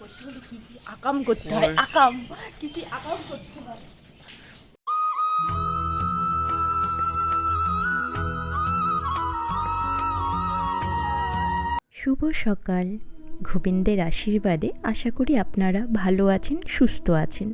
করতে হলে কি কি আকাম করতে হয়, আকাম কি কি আকাম করতে হয়। শুভ সকাল। গোবিন্দের আশীর্বাদে আশা করি আপনারা ভালো আছেন, সুস্থ আছেন।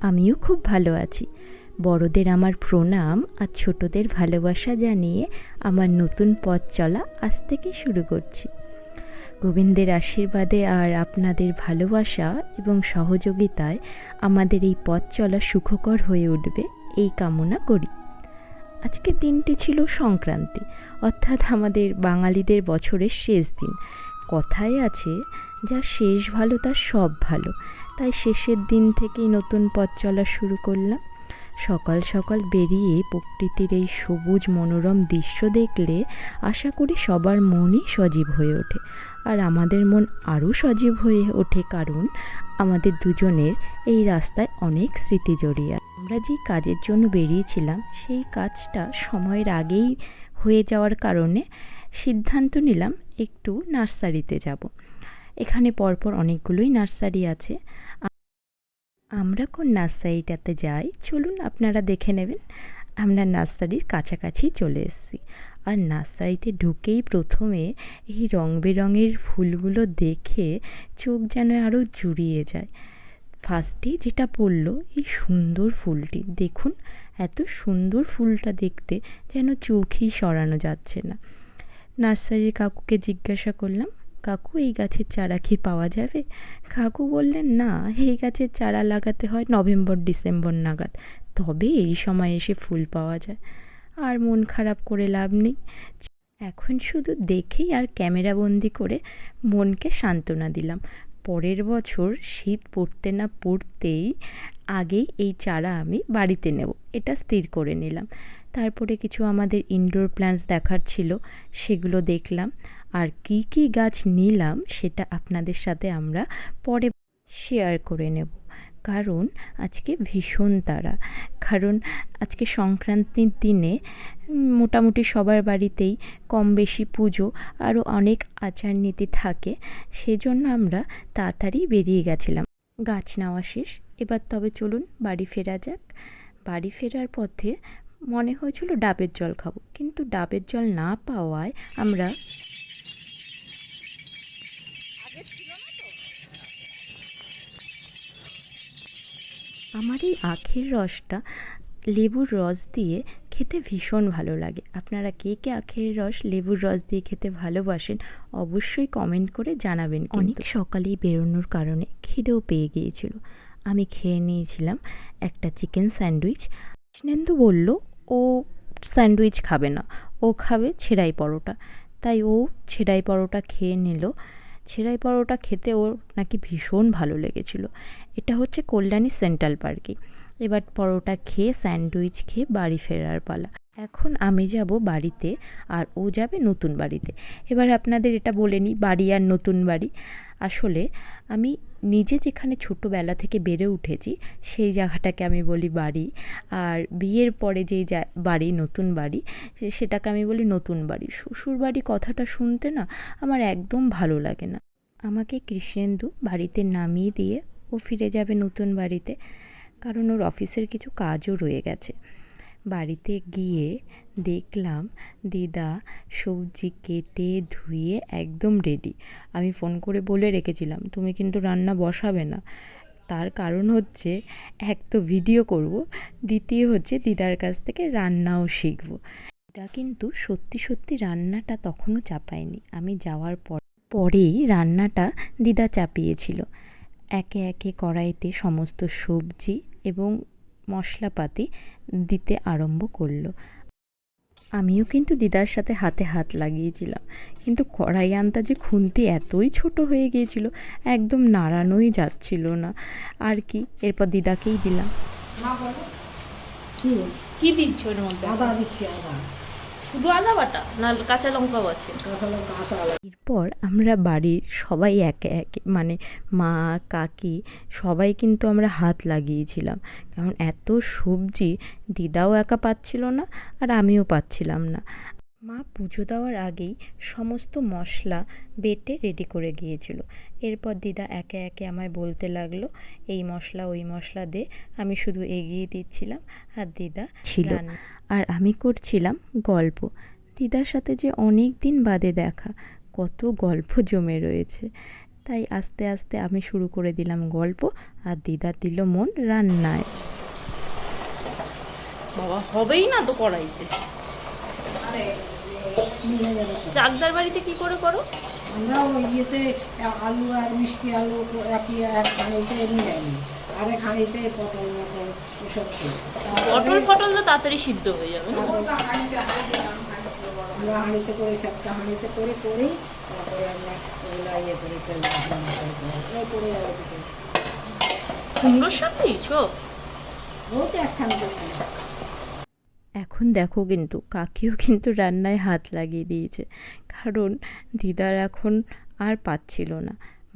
আমিও খুব ভালো আছি। বড়দের আমার প্রণাম আর ছোটদের ভালোবাসা জানিয়ে আমার নতুন পথ চলা আজ থেকে শুরু করছি। গোবিন্দের আশীর্বাদে আর আপনাদের ভালোবাসা এবং সহযোগিতায় আমাদের এই পথ চলা সুখকর হয়ে উঠবে, এই কামনা করি। আজকের দিনটি ছিল সংক্রান্তি, অর্থাৎ আমাদের বাঙালিদের বছরের শেষ দিন। কথায় আছে, যা শেষ ভালো তার সব ভালো। তাই শেষের দিন থেকেই নতুন পথ চলা শুরু করলাম। সকাল সকাল বেরিয়ে প্রকৃতির এই সবুজ মনোরম দৃশ্য দেখলে আশা করি সবার মনই সজীব হয়ে ওঠে। আর আমাদের মন আরও সজীব হয়ে ওঠে, কারণ আমাদের দুজনের এই রাস্তায় অনেক স্মৃতি জড়িয়ে। আমরা যে কাজের জন্য বেরিয়েছিলাম সেই কাজটা সময়ের আগেই হয়ে যাওয়ার কারণে সিদ্ধান্ত নিলাম একটু নার্সারিতে যাব। এখানে পরপর অনেকগুলোই নার্সারি আছে। আমরা কোন নার্সারিটাতে যাই চলুন আপনারা দেখে নেবেন। আমরা নার্সারির কাছাকাছি চলে এসেছি। আর নার্সারিতে ঢুকেই প্রথমে এই রং বেরঙের ফুলগুলো দেখে চোখ যেন আরও জুড়িয়ে যায়। ফার্স্টেই যেটা পড়লো এই সুন্দর ফুলটি, দেখুন এত সুন্দর ফুলটা দেখতে যেন চোখই সরানো যাচ্ছে না। নার্সারির কাকুকে জিজ্ঞাসা করলাম, কাকু এই গাছের চারা কি পাওয়া যাবে? কাকু বললেন, না, এই গাছের চারা লাগাতে হয় নভেম্বর ডিসেম্বর নাগাদ, তবে এই সময় এসে ফুল পাওয়া যায়। আর মন খারাপ করে লাভ নেই, এখন শুধু দেখেই আর ক্যামেরাবন্দি করে মনকে সান্ত্বনা দিলাম। পরের বছর শীত পড়তে না পড়তেই আগেই এই চারা আমি বাড়িতে নেব, এটা স্থির করে নিলাম। তারপরে কিছু আমাদের ইনডোর প্ল্যান্টস দেখার ছিল, সেগুলো দেখলাম। আর কি কি গাছ নিলাম সেটা আপনাদের সাথে আমরা পরে শেয়ার করে নেব, কারণ আজকে ভীষণ তাড়া। কারণ আজকে সংক্রান্তির দিনে মোটামুটি সবার বাড়িতেই কম বেশি পুজো আরও অনেক আচার নীতি থাকে, সেজন্য আমরা তাড়াতাড়ি বেরিয়ে গেছিলাম। গাছ নেওয়া শেষ, এবার তবে চলুন বাড়ি ফেরা যাক। বাড়ি ফেরার পথে মনে হয়েছিল ডাবের জল খাবো, কিন্তু ডাবের জল না পাওয়ায় আমরা আমার এই আখের রসটা লেবুর রস দিয়ে খেতে ভীষণ ভালো লাগে। আপনারা কে কে আখের রস লেবুর রস দিয়ে খেতে ভালোবাসেন অবশ্যই কমেন্ট করে জানাবেন। অনেক সকালেই বেরোনোর কারণে খিদেও পেয়ে গিয়েছিল। আমি খেয়ে নিয়েছিলাম একটা চিকেন স্যান্ডউইচ। কৃষ্ণেন্দু বলল ও স্যান্ডউইচ খাবে না, ও খাবে ছেঁড়াই পরোটা। তাই ও ছেঁড়াই পরোটা খেয়ে নিল। ছেঁড়াই পরোটা খেতে ওর নাকি ভীষণ ভালো লেগেছিল। এটা হচ্ছে কল্যাণী সেন্ট্রাল পার্কে। এবার পরোটা খেয়ে স্যান্ডউইচ খেয়ে বাড়ি ফেরার পালা। এখন আমি যাব বাড়িতে আর ও যাবে নতুন বাড়িতে। এবার আপনাদের এটা বলে নিই, বাড়ি আর নতুন বাড়ি, আসলে আমি নিজে যেখানে ছোটোবেলা থেকে বেড়ে উঠেছি সেই জায়গাটাকে আমি বলি বাড়ি। আর বিয়ের পরে যেই বাড়ি, নতুন বাড়ি, সেটাকে আমি বলি নতুন বাড়ি। শ্বশুর বাড়ি কথাটা শুনতে না আমার একদম ভালো লাগে না। আমাকে কৃষ্ণেন্দু বাড়িতে নামিয়ে দিয়ে ও ফিরে যাবে নতুন বাড়িতে, কারণ ওর অফিসের কিছু কাজও রয়ে গেছে। বাড়িতে গিয়ে দেখলাম দিদা সবজি কেটে ধুয়ে একদম রেডি। আমি ফোন করে বলে রেখেছিলাম তুমি কিন্তু রান্না বসাবে না, তার কারণ হচ্ছে এক তো ভিডিও করব, দ্বিতীয় হচ্ছে দিদার কাছ থেকে রান্নাও শিখব। দিদা কিন্তু সত্যি সত্যি রান্নাটা তখনও চাপায়নি, আমি যাওয়ার পরেই রান্নাটা দিদা চাপিয়েছিল। একে একে কড়াইতে সমস্ত সবজি এবং মশলাপাতি দিতে আরম্ভ করলো। আমিও কিন্তু দিদার সাথে হাতে হাত লাগিয়েছিলাম, কিন্তু কড়াই আনতা যে খুন্তি এতই ছোট হয়ে গিয়েছিল একদম নাড়ানোই যাচ্ছিল না। আর কি, এরপর দিদাকেই দিলাম। কি দিচ্ছ ওর মধ্যে? আদা দিচ্ছি, আদা, শুধু আদা বাটা না কাঁচা লঙ্কাও আছে? কাঁচা লঙ্কা, কাঁচা আদা। এরপর আমরা বাড়ির সবাই একে একে, মানে মা, কাকি, সবাই কিন্তু আমরা হাত লাগিয়েছিলাম, কারণ এত সবজি দিদাও একা পাচ্ছিল না আর আমিও পাচ্ছিলাম না। মা পুজো দেওয়ার আগেই সমস্ত মশলা বেটে রেডি করে গিয়েছিল। এরপর দিদা একে একে আমায় বলতে লাগলো, এই মশলা ওই মশলা দে। আমি শুধু এগিয়ে দিচ্ছিলাম আর দিদা ছিল, আর আমি করছিলাম গল্প। দিদার সাথে যে অনেক দিন বাদে দেখা, কত গল্প জমে রয়েছে। তাই আস্তে আস্তে আমি শুরু করে দিলাম গল্প, আর দিদা দিল মন রান্নায়। বাবা হবেই না তো কড়াইতে। চাকদার বাড়িতে কি করে করো? আমরা ওই ইয়েতে আলু আর মিষ্টি আলু এক হাঁড়িতে নিয়ে নিই, আরেক হাঁড়িতে পটল মটল এসব পটল ফটল তো তাড়াতাড়ি সিদ্ধ হয়ে যাবে না? আমরা হাঁড়িতে করে একটা হাঁড়িতে করে করি, তারপরে আমরা ওগুলো ইয়ে করে করে কুমড়োর শাক দিয়েছো? বহুত একখান করছি। এখন দেখো কিন্তু কাকিও কিন্তু রান্নায় হাত লাগিয়ে দিয়েছে, কারণ দিদার এখন আর পাচ্ছিল না।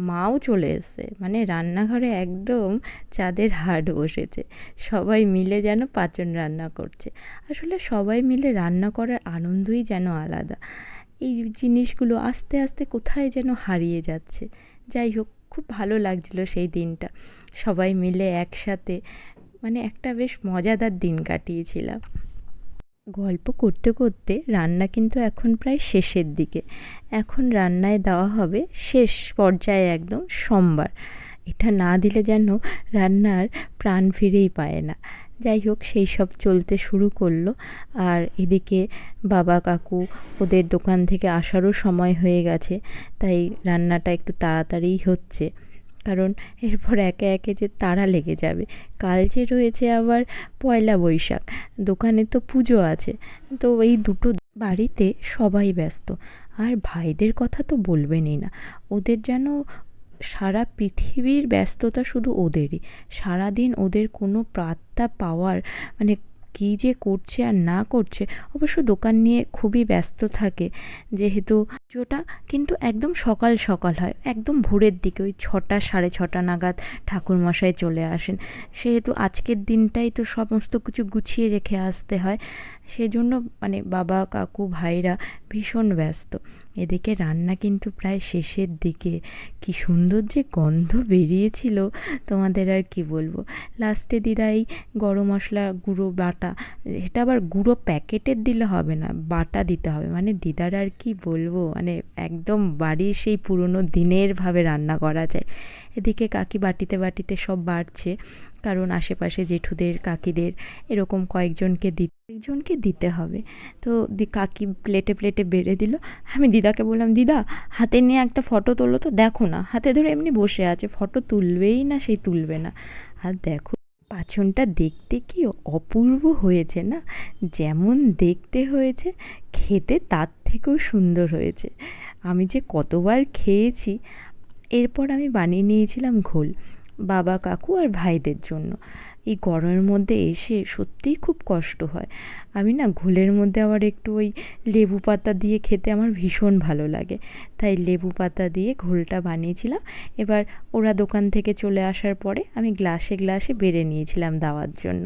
মাও চলে এসছে, মানে রান্নাঘরে একদম চাঁদের হাট বসেছে। সবাই মিলে যেন পাঁচন রান্না করছে। আসলে সবাই মিলে রান্না করার আনন্দই যেন আলাদা। এই জিনিসগুলো আস্তে আস্তে কোথায় যেন হারিয়ে যাচ্ছে। যাই হোক, খুব ভালো লাগছিল সেই দিনটা, সবাই মিলে একসাথে, মানে একটা বেশ মজাদার দিন কাটিয়েছিলাম। গল্প করতে করতে রান্না কিন্তু এখন প্রায় শেষের দিকে। এখন রান্নায় দেওয়া হবে শেষ পর্যায়ে একদম সোমবার। এটা না দিলে যেন রান্নার প্রাণ ফিরেই পায় না। যাই হোক, সেই সব চলতে শুরু করলো। আর এদিকে বাবা কাকু ওদের দোকান থেকে আসারও সময় হয়ে গেছে, তাই রান্নাটা একটু তাড়াতাড়িই হচ্ছে, কারণ এরপর একে একে যে তাড়া লেগে যাবে। কাল যে রয়েছে আবার পয়লা বৈশাখ, দোকানে তো পুজো আছে, তো এই দুটো বাড়িতে সবাই ব্যস্ত। আর ভাইদের কথা তো বলবেনই না, ওদের যেন সারা পৃথিবীর ব্যস্ততা শুধু ওদেরই। সারাদিন ওদের কোনো পাত্তা পাওয়ার, মানে কী যে করছে আর না করছে। অবশ্য দোকান নিয়ে খুবই ব্যস্ত থাকে, যেহেতু পুজোটা কিন্তু একদম সকাল সকাল হয়, একদম ভোরের দিকে, ওই 6টা 6:30 নাগাদ ঠাকুরমশাই চলে আসেন। সেহেতু আজকের দিনটাই তো সমস্ত কিছু গুছিয়ে রেখে আসতে হয়, সেজন্য মানে বাবা কাকু ভাইরা ভীষণ ব্যস্ত। এদিকে রান্না কিন্তু প্রায় শেষের দিকে। কি সুন্দর যে গন্ধ বেরিয়েছিল, তোমাদের আর কি বলবো। লাস্টে দিদা এই গরম মশলা গুঁড়ো বাটা, এটা আবার গুঁড়ো প্যাকেটের দিলে হবে না, বাটা দিতে হবে। মানে দিদার আর কি বলবো, মানে একদম বাড়ির সেই পুরনো দিনের ভাবে রান্না করা যায়। এদিকে কাকি বাটিতে বাটিতে সব বাড়ছে, কারণ আশেপাশে জেঠুদের কাকিদের এরকম কয়েকজনকে দিতে হবে। তো কাকি প্লেটে প্লেটে বেড়ে দিল। আমি দিদাকে বললাম, দিদা হাতে নিয়ে একটা ফটো তোলো তো, দেখো না হাতে ধরে এমনি বসে আছে, ফটো তুলবেই না, সেই তুলবে না। আর দেখো পাঁচনটা দেখতে কি অপূর্ব হয়েছে না, যেমন দেখতে হয়েছে খেতে তার থেকেও সুন্দর হয়েছে। আমি যে কতবার খেয়েছি। এরপর আমি বানিয়ে নিয়েছিলাম ঘোল বাবা কাকু আর ভাইদের জন্য। এই গরমের মধ্যে এসে সত্যিই খুব কষ্ট হয়। আমি না ঘোলের মধ্যে আবার একটু ওই লেবু পাতা দিয়ে খেতে আমার ভীষণ ভালো লাগে, তাই লেবু পাতা দিয়ে ঘোলটা বানিয়েছিলাম। এবার ওরা দোকান থেকে চলে আসার পরে আমি গ্লাসে গ্লাসে বেড়ে নিয়েছিলাম দেওয়ার জন্য।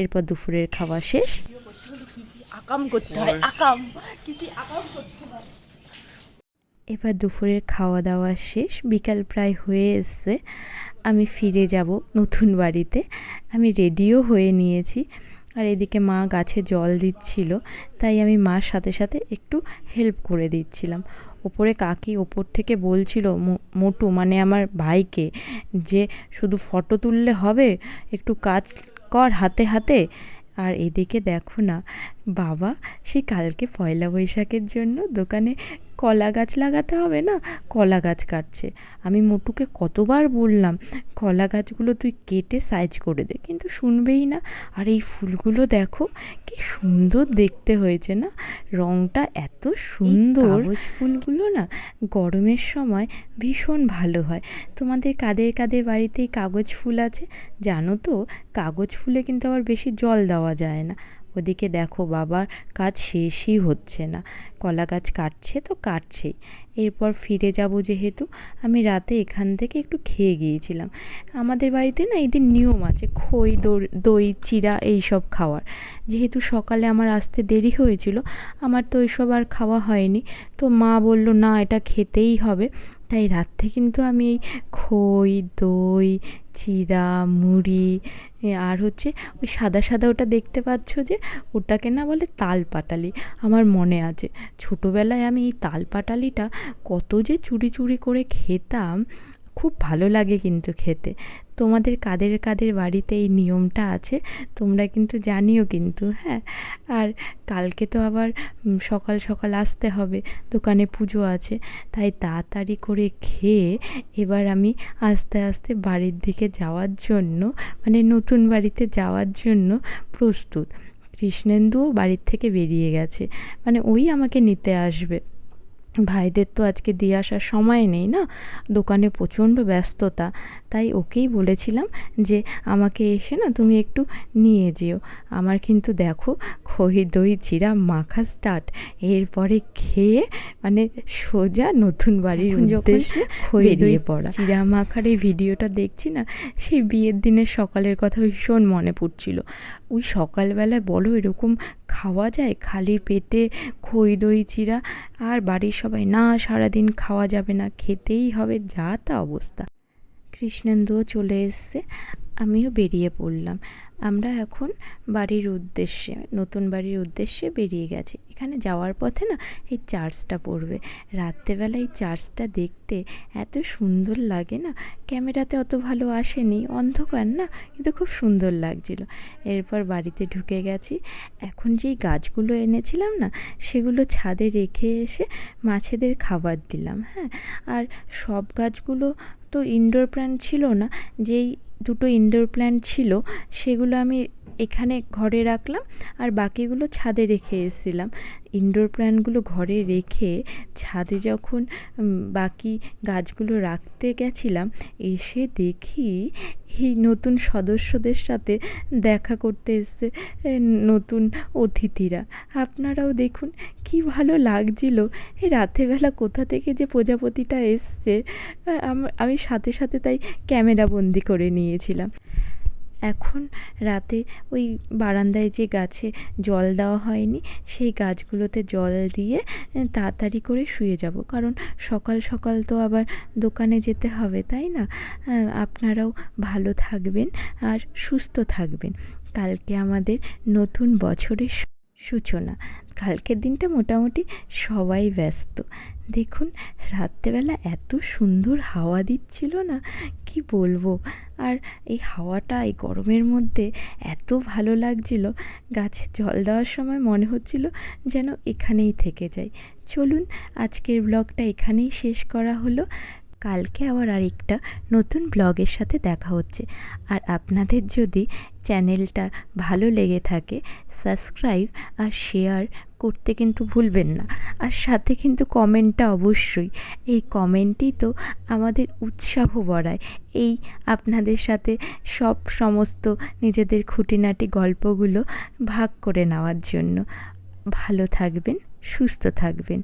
এরপর দুপুরের খাওয়া শেষ। আকাম করতে হয়, আকাম কি আকাম করতে হয়। এবার দুপুরের খাওয়া দাওয়া শেষ, বিকাল প্রায় হয়ে এসছে। আমি ফিরে যাব নতুন বাড়িতে। আমি রেডিও হয়ে নিয়েছি, আর এদিকে মা গাছে জল দিচ্ছিল, তাই আমি মার সাথে সাথে একটু হেল্প করে দিচ্ছিলাম। ওপরে কাকি ওপর থেকে বলছিল মোটু, মানে আমার ভাইকে, যে শুধু ফটো তুললে হবে, একটু কাজ কর হাতে হাতে। আর এদিকে দেখো না, বাবা সেই কালকে পয়লা বৈশাখের জন্য দোকানে কলা গাছ লাগাতে হবে না, কলা গাছ কাটছে। আমি মোটুকে কতবার বললাম কলা গাছগুলো তুই কেটে সাইজ করে দে, কিন্তু শুনবেই না। আর এই ফুলগুলো দেখো কি সুন্দর দেখতে হয়েছে না, রঙটা এত সুন্দর। কাগজ ফুলগুলো না গরমের সময় ভীষণ ভালো হয়। তোমাদের কাদের কাদের বাড়িতেই কাগজ ফুল আছে জানো তো? কাগজ ফুলে কিন্তু আবার বেশি জল দেওয়া যায় না, ওদিকে দেখো বাবার কাজ শেষই হচ্ছে না, কলা গাছ কাটছে তো কাটছেই। এরপর ফিরে যাব যেহেতু, আমি রাতে এখান থেকে একটু খেয়ে গিয়েছিলাম। আমাদের বাড়িতে না এদের নিয়ম আছে খই দই চিড়া এইসব খাওয়ার। যেহেতু সকালে আমার আসতে দেরি হয়েছিল, আমার তো ওইসব আর খাওয়া হয়নি। তো মা বলল না এটা খেতেই হবে, তাই রাত্রে কিন্তু আমি এই খই দই চিড়া মুড়ি আর হচ্ছে ওই সাদা সাদা ওটা দেখতে পাচ্ছ যে, ওটাকে না বলে তাল পাটালি। আমার মনে আছে ছোটোবেলায় আমি এই তাল পাটালিটা কত যে চুরি চুরি করে খেতাম, খুব ভালো লাগে কিন্তু খেতে। তোমাদের কাদের কাদের বাড়িতে এই নিয়মটা আছে তোমরা কিন্তু জানিও কিন্তু, হ্যাঁ। আর কালকে তো আবার সকাল সকাল আসতে হবে, দোকানে পুজো আছে, তাই তাড়াতাড়ি করে খেয়ে এবার আমি আস্তে আস্তে বাড়ির দিকে যাওয়ার জন্য, মানে নতুন বাড়িতে যাওয়ার জন্য প্রস্তুত। কৃষ্ণেন্দুও বাড়ির থেকে বেরিয়ে গেছে, মানে ওই আমাকে নিতে আসবে। ভাইদের তো আজকে দিয়ে আসার সময় নেই না, দোকানে প্রচণ্ড ব্যস্ততা, তাই ওকেই বলেছিলাম যে আমাকে এসে না তুমি একটু নিয়ে যেও। আমার কিন্তু দেখো খই দই চিড়া মাখা স্টার্ট, এরপরে খেয়ে মানে সোজা নতুন বাড়ির উদ্দেশ্যে বেরিয়ে পড়া। চিড়া মাখার এই ভিডিওটা দেখছি না, সেই বিয়ের দিনের সকালের কথা ভীষণ মনে পড়ছিল। ওই সকালবেলায় বলো এরকম খাওয়া যায় খালি পেটে খই দই চিড়া, আর বাড়ির সবাই না সারাদিন খাওয়া যাবে না, খেতেই হবে, যা তা অবস্থা। কৃষ্ণেন্দুও চলে এসছে, আমিও বেরিয়ে পড়লাম। আমরা এখন বাড়ির উদ্দেশ্যে, নতুন বাড়ির উদ্দেশ্যে বেরিয়ে গেছি। এখানে যাওয়ার পথে না এই চার্চটা পড়বে। রাত্রেবেলা এই চার্চটা দেখতে এত সুন্দর লাগে না, ক্যামেরাতে অত ভালো আসেনি, অন্ধকার না, কিন্তু খুব সুন্দর লাগছিল। এরপর বাড়িতে ঢুকে গেছি। এখন যেই গাছগুলো এনেছিলাম না, সেগুলো ছাদে রেখে এসে মাছেদের খাবার দিলাম, হ্যাঁ। আর সব গাছগুলো তো ইনডোর প্ল্যান্ট ছিল না, যেই দুটো ইনডোর প্ল্যান্ট ছিল সেগুলো আমি এখানে ঘরে রাখলাম, আর বাকিগুলো ছাদে রেখে এসেছিলাম। ইনডোর প্ল্যান্টগুলো ঘরে রেখে ছাদে যখন বাকি গাছগুলো রাখতে গেছিলাম, এসে দেখি এই নতুন সদস্যদের সাথে দেখা করতে এসছে নতুন অতিথিরা। আপনারাও দেখুন কি ভালো লাগছিল। এই রাতেরবেলা কোথা থেকে যে প্রজাপতিটা এসছে, আমি সাথে সাথে তাই ক্যামেরা বন্দি করে নিয়েছিলাম। এখন রাতে ওই বারান্দায় যে গাছে জল দেওয়া হয়নি, সেই গাছগুলোতে জল দিয়ে তাড়াতাড়ি করে শুয়ে যাব, কারণ সকাল সকাল তো আবার দোকানে যেতে হবে, তাই না? আপনারাও ভালো থাকবেন আর সুস্থ থাকবেন। কালকে আমাদের নতুন বছরের সূচনা। কালকের দিনটা মোটামুটি সবাই ব্যস্ত। দেখুন রাত্রেবেলা এত সুন্দর হাওয়া দিচ্ছিল না, কি বলবো। আর এই হাওয়াটা এই গরমের মধ্যে এত ভালো লাগছিল, গাছে জল দেওয়ার সময় মনে হচ্ছিল যেন এখানেই থেকে যাই। চলুন আজকের ব্লগটা এখানেই শেষ করা হলো। কালকে আবার আরেকটা নতুন ব্লগের সাথে দেখা হচ্ছে। আর আপনাদের যদি চ্যানেলটা ভালো লেগে থাকে, সাবস্ক্রাইব আর শেয়ার করতে কিন্তু ভুলবেন না। আর সাথে কিন্তু কমেন্টটা অবশ্যই, এই কমেন্টই তো আমাদের উৎসাহ বাড়ায় এই আপনাদের সাথে সমস্ত নিজেদের খুঁটিনাটি গল্পগুলো ভাগ করে নেওয়ার জন্য। ভালো থাকবেন, সুস্থ থাকবেন।